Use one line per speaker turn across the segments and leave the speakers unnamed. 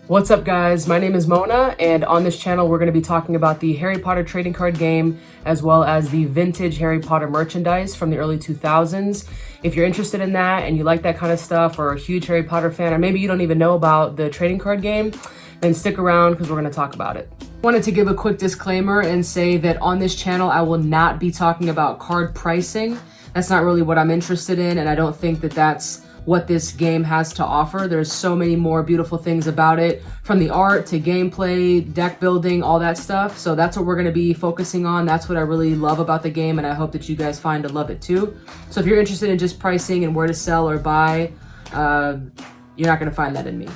What's up guys, my name is Mona, and on this channel we're going to be talking about the Harry Potter trading card game as well as the vintage Harry Potter merchandise from the early 2000s. If you're interested in that and you like that kind of stuff, or a huge Harry Potter fan, or maybe you don't even know about the trading card game, then stick around because we're going to talk about it. I wanted to give a quick disclaimer and say that on this channel I will not be talking about card pricing. That's not really what I'm interested in, and I don't think that that's what this game has to offer. There's so many more beautiful things about it, from the art to gameplay, deck building, all that stuff. So that's what we're going to be focusing on. That's what I really love about the game, and I hope that you guys find to love it too. So if you're interested in just pricing and where to sell or buy, you're not going to find that in me.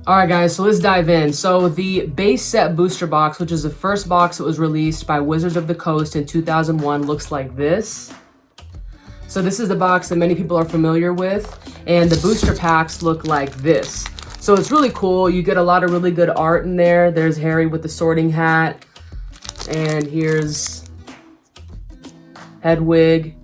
Alright guys, so let's dive in. So the base set booster box, which is the first box that was released by Wizards of the Coast in 2001, looks like this. So this is the box that many people are familiar with, and the booster packs look like this. So it's really cool. You get a lot of really good art in there. There's Harry with the sorting hat, and here's Hedwig,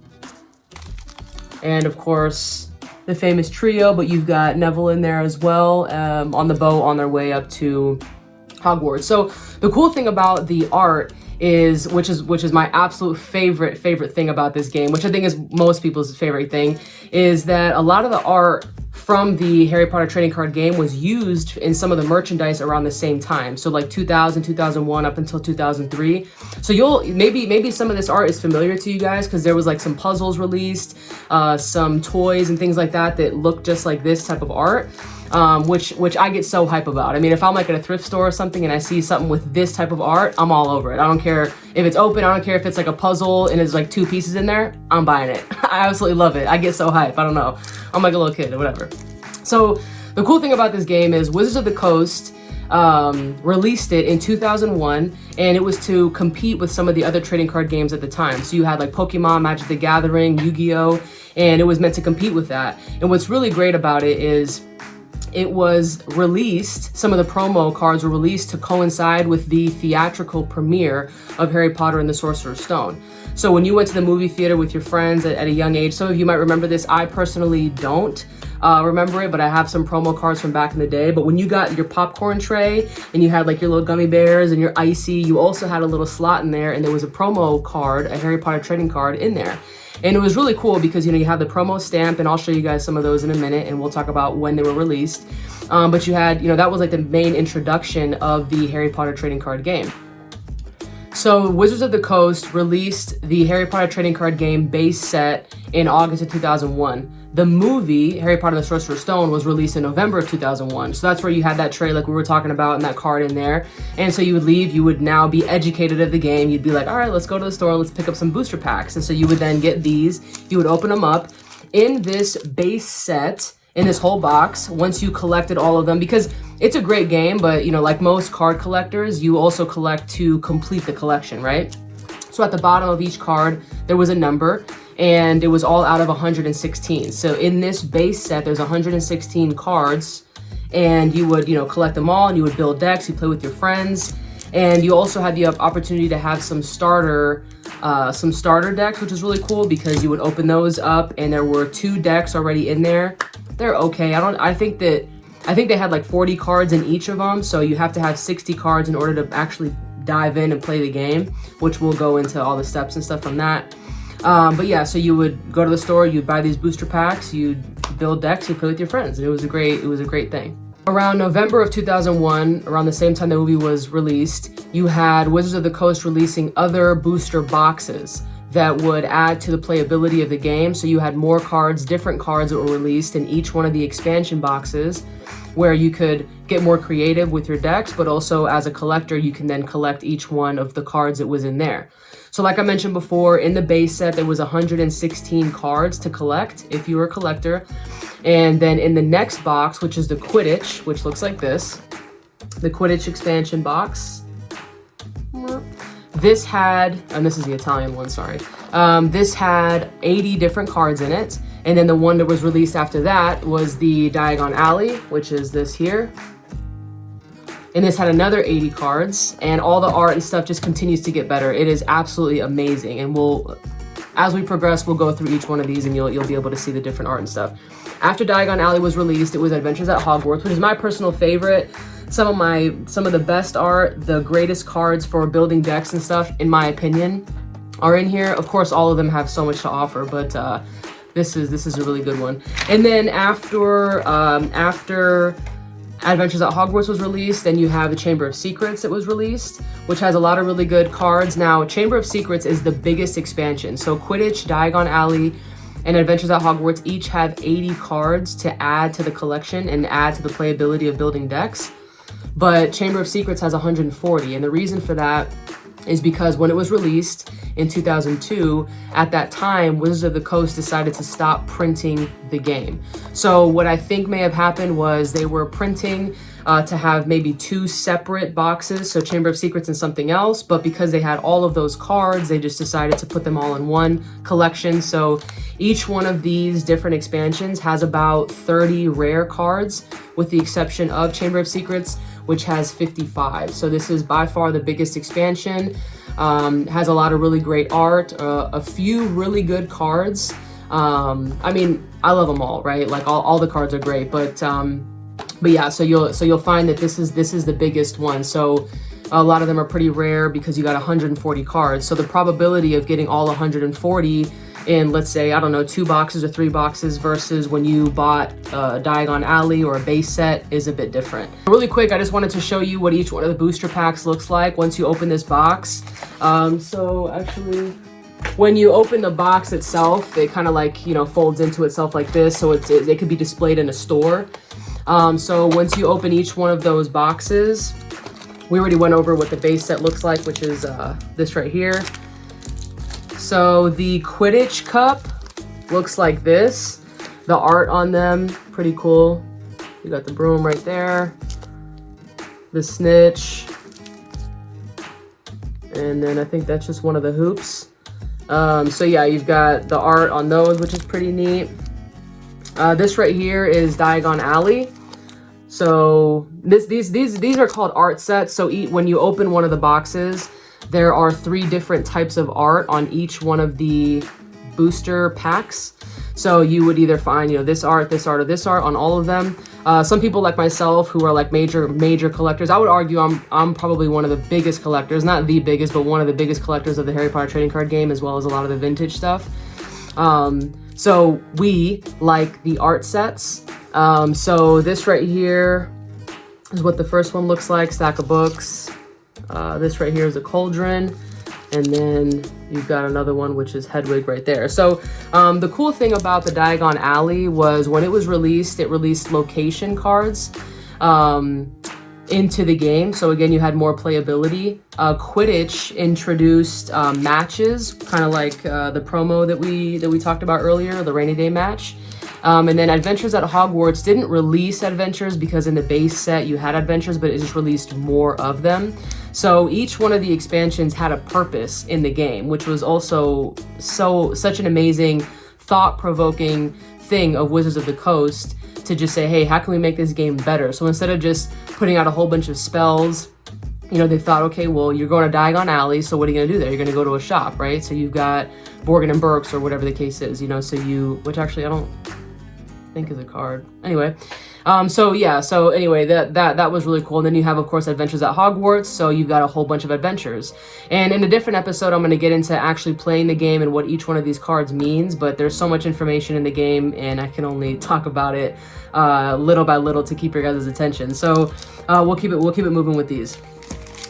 and of course the famous trio, but you've got Neville in there as well, on the boat on their way up to Hogwarts. So the cool thing about the art is, which is my absolute favorite thing about this game, which I think is most people's favorite thing, is that a lot of the art from the Harry Potter trading card game was used in some of the merchandise around the same time. So like 2000, 2001 up until 2003. So you'll maybe some of this art is familiar to you guys because there was like some puzzles released, some toys and things like that that look just like this type of art. Which I get so hype about. I mean, if I'm like at a thrift store or something and I see something with this type of art, I'm all over it. I don't care if it's open, I don't care if it's like a puzzle and there's like 2 pieces in there, I'm buying it. I absolutely love it. I get so hype, I don't know. I'm like a little kid or whatever. So the cool thing about this game is Wizards of the Coast released it in 2001, and it was to compete with some of the other trading card games at the time. So you had like Pokemon, Magic the Gathering, Yu-Gi-Oh, and it was meant to compete with that. And what's really great about it is it was released, some of the promo cards were released to coincide with the theatrical premiere of Harry Potter and the Sorcerer's Stone. So when you went to the movie theater with your friends at a young age, some of you might remember this, I personally don't remember it, but I have some promo cards from back in the day. But when you got your popcorn tray and you had like your little gummy bears and your icy, you also had a little slot in there, and there was a promo card, a Harry Potter trading card in there. And it was really cool because, you know, you have the promo stamp, and I'll show you guys some of those in a minute, and we'll talk about when they were released. But you had, you know, that was like the main introduction of the Harry Potter trading card game. So Wizards of the Coast released the Harry Potter trading card game base set in August of 2001. The movie, Harry Potter and the Sorcerer's Stone, was released in November of 2001. So that's where you had that tray like we were talking about and that card in there. And so you would leave, you would now be educated of the game. You'd be like, all right, let's go to the store and let's pick up some booster packs. And so you would then get these, you would open them up in this base set, in this whole box, once you collected all of them, because it's a great game, but you know, like most card collectors, you also collect to complete the collection, right? So at the bottom of each card, there was a number, and it was all out of 116. So in this base set, there's 116 cards, and you would, you know, collect them all, and you would build decks, you play with your friends, and you also had the opportunity to have some starter decks, which is really cool because you would open those up, and there were 2 decks already in there. They're okay. I think they had like 40 cards in each of them, so you have to have 60 cards in order to actually dive in and play the game, which we'll go into all the steps and stuff from that. But yeah, so you would go to the store, you'd buy these booster packs, you'd build decks, you play with your friends, and it was a great thing. Around November of 2001, around the same time the movie was released, you had Wizards of the Coast releasing other booster boxes that would add to the playability of the game. So you had more cards, different cards that were released in each one of the expansion boxes, where you could get more creative with your decks, but also as a collector, you can then collect each one of the cards that was in there. So like I mentioned before, in the base set, there was 116 cards to collect if you were a collector. And then in the next box, which is the Quidditch, which looks like this, the Quidditch expansion box, this had, and this is the Italian one, sorry. This had 80 different cards in it. And then the one that was released after that was the Diagon Alley, which is this here. And this had another 80 cards, and all the art and stuff just continues to get better. It is absolutely amazing. And as we progress, we'll go through each one of these, and you'll be able to see the different art and stuff. after Diagon Alley was released, it was Adventures at Hogwarts, which is my personal favorite. Some of the best art, the greatest cards for building decks and stuff, in my opinion, are in here. Of course, all of them have so much to offer, but this is a really good one. And then after Adventures at Hogwarts was released, then you have the Chamber of Secrets that was released, which has a lot of really good cards. Now, Chamber of Secrets is the biggest expansion. So Quidditch, Diagon Alley, and Adventures at Hogwarts each have 80 cards to add to the collection and add to the playability of building decks. But Chamber of Secrets has 140, and the reason for that is because when it was released in 2002, at that time, Wizards of the Coast decided to stop printing the game. So what I think may have happened was they were printing to have maybe 2 separate boxes, so Chamber of Secrets and something else, but because they had all of those cards, they just decided to put them all in one collection. So each one of these different expansions has about 30 rare cards, with the exception of Chamber of Secrets, which has 55. So this is by far the biggest expansion. Has a lot of really great art, a few really good cards. I mean, I love them all, right? Like all the cards are great, but yeah. So you'll find that this is the biggest one. So a lot of them are pretty rare because you got 140 cards. So the probability of getting all 140 in, let's say, I don't know, 2 boxes or 3 boxes versus when you bought Diagon Alley or a base set is a bit different. Really quick, I just wanted to show you what each one of the booster packs looks like once you open this box. So actually, when you open the box itself, it kind of like, you know, folds into itself like this, so it could be displayed in a store. So once you open each one of those boxes, we already went over what the base set looks like, which is this right here. So the Quidditch cup looks like this. The art on them, pretty cool. You got the broom right there, the snitch, and then I think that's just one of the hoops. So yeah, you've got the art on those, which is pretty neat. This right here is Diagon Alley. So these are called art sets. So when you open one of the boxes, there are 3 different types of art on each one of the booster packs. So you would either find, you know, this art, or this art on all of them. Some people like myself who are like major collectors, I would argue I'm probably one of the biggest collectors, not the biggest, but one of the biggest collectors of the Harry Potter trading card game, as well as a lot of the vintage stuff. So we like the art sets. So this right here is what the first one looks like, stack of books. This right here is a cauldron, and then you've got another one, which is Hedwig right there. So the cool thing about the Diagon Alley was when it was released, it released location cards into the game. So again, you had more playability. Quidditch introduced matches, kind of like the promo that we talked about earlier, the rainy day match. And then Adventures at Hogwarts didn't release adventures because in the base set you had adventures, but it just released more of them. So each one of the expansions had a purpose in the game, which was also such an amazing, thought-provoking thing of Wizards of the Coast to just say, hey, how can we make this game better? So instead of just putting out a whole bunch of spells, you know, they thought, okay, well, you're going to Diagon Alley, so what are you going to do there? You're going to go to a shop, right? So you've got Borgin and Burke's or whatever the case is, you know, which actually I don't think is a card. Anyway, so anyway, that was really cool. And then you have, of course, Adventures at Hogwarts, so you've got a whole bunch of adventures. And in a different episode, I'm going to get into actually playing the game and what each one of these cards means, but there's so much information in the game, and I can only talk about it little by little to keep your guys' attention. So we'll keep it moving with these.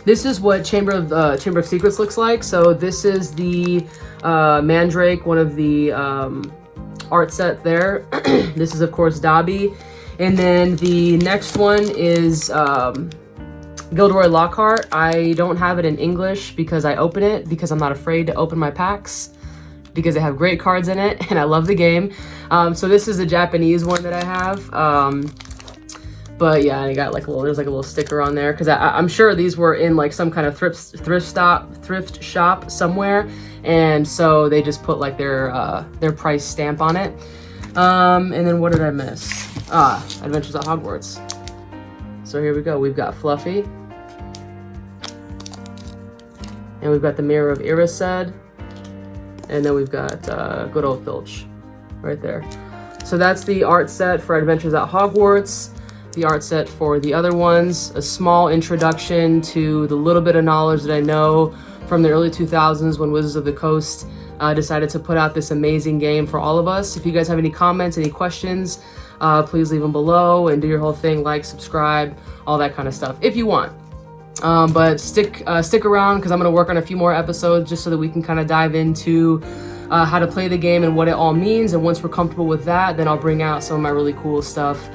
This is what Chamber of Secrets looks like. So this is the Mandrake, one of the art set there. This is, of course, Dobby. And then the next one is Gilderoy Lockhart. I don't have it in English because I open it because I'm not afraid to open my packs because they have great cards in it and I love the game. So this is the Japanese one that I have. But yeah, I got like there's like a little sticker on there because I'm sure these were in like some kind of thrift shop somewhere, and so they just put like their price stamp on it. And then what did I miss? Adventures at Hogwarts. So here we go. We've got Fluffy, and we've got the Mirror of Erised, and then we've got good old Filch right there. So that's the art set for Adventures at Hogwarts, the art set for the other ones, a small introduction to the little bit of knowledge that I know from the early 2000s when Wizards of the Coast decided to put out this amazing game for all of us. If you guys have any comments, any questions, please leave them below and do your whole thing, like, subscribe, all that kind of stuff if you want. But stick around because I'm going to work on a few more episodes just so that we can kind of dive into how to play the game and what it all means. And once we're comfortable with that, then I'll bring out some of my really cool stuff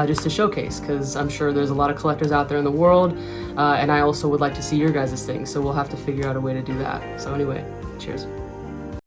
just to showcase, because I'm sure there's a lot of collectors out there in the world, and I also would like to see your guys' things, so we'll have to figure out a way to do that. So anyway, cheers.